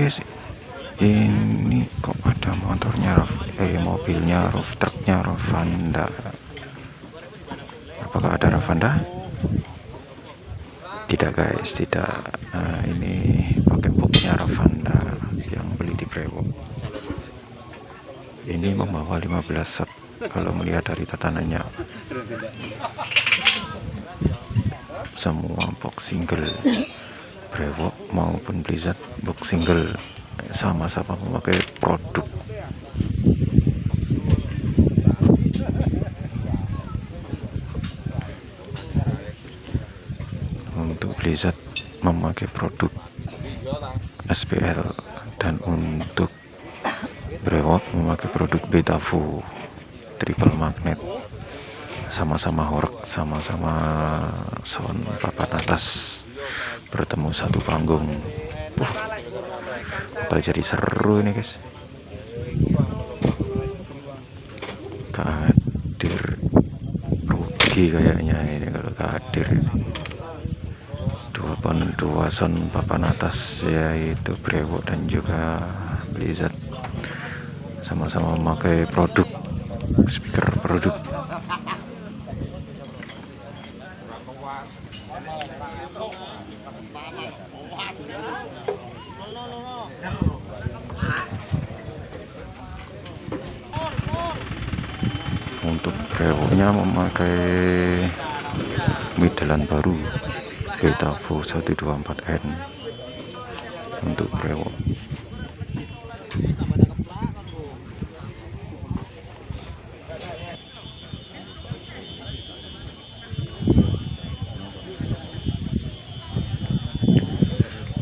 guys, ini kok ada motornya mobilnya truknya Ravanda. Apakah ada Ravanda? Tidak guys, tidak. Ini pakai boxnya Ravanda yang beli di Brewok. Ini membawa 15 set kalau melihat dari tatanannya. Semua box single Brewok maupun Blizzard box single sama-sama memakai produk. Untuk Blizzard memakai produk SPL dan untuk Brewok memakai produk Betavo triple magnet. Sama-sama horek, sama-sama sound papan atas, bertemu satu panggung. Bakal jadi seru ini guys. Kadir rugi kayaknya ini kalau Kadir. Dua sound papan atas yaitu Brewok dan juga Blizzard sama-sama memakai produk speaker produk. Untuk Brewoknya memakai middlean baru Betavo 124N untuk Brewok.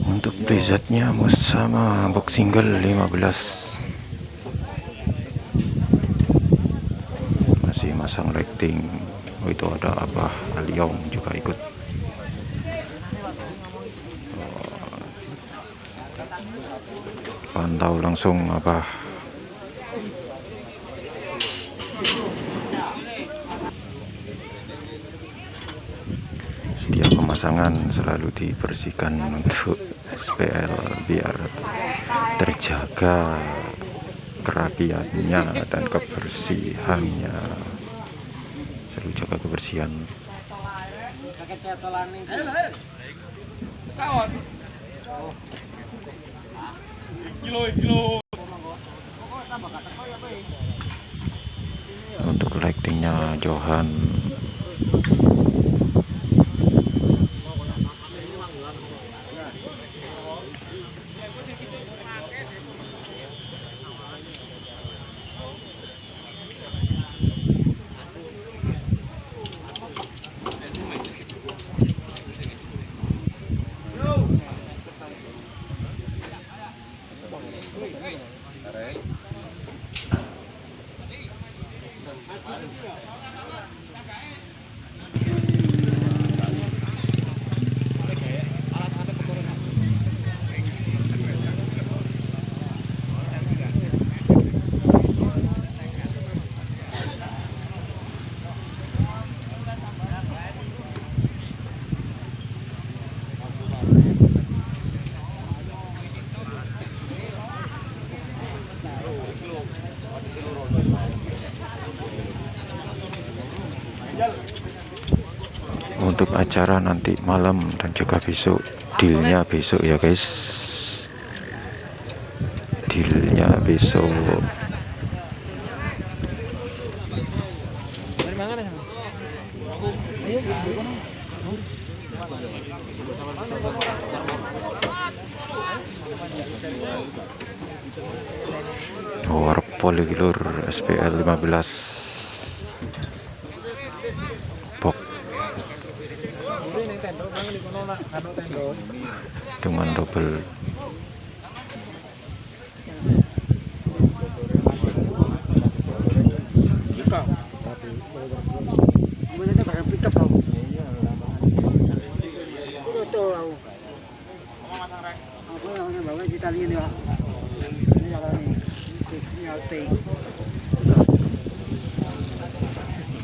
Untuk Blizzardnya sama box single 15. Masih masang lighting. Itu ada Abah Aliong juga ikut. Pantau langsung Abah. Setiap pemasangan selalu dibersihkan untuk SPL biar terjaga kerapiannya dan kebersihannya. Selalu jaga kebersihan. Untuk lightingnya Johan. Untuk acara nanti malam dan juga besok, dealnya besok ya guys, dealnya besok. Warpol lur SPL 15 box dengan double.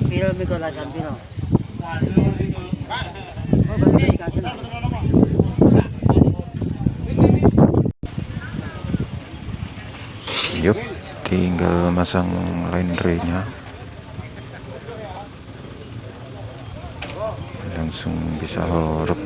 Piro mi kolasan piro. Oh, bagi dikasih. tinggal masang line nya, langsung bisa horep.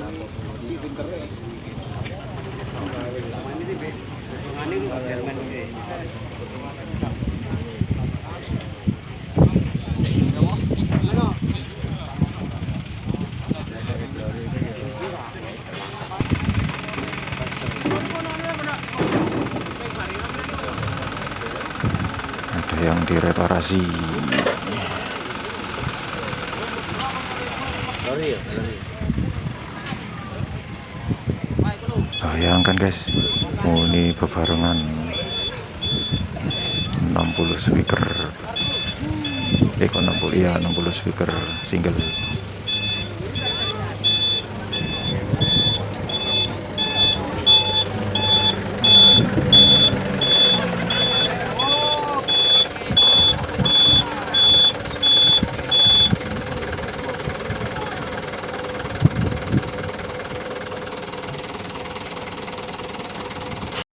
Ada yang direparasi. Bayangkan guys, ini bebarengan 60 speaker, 60 speaker single.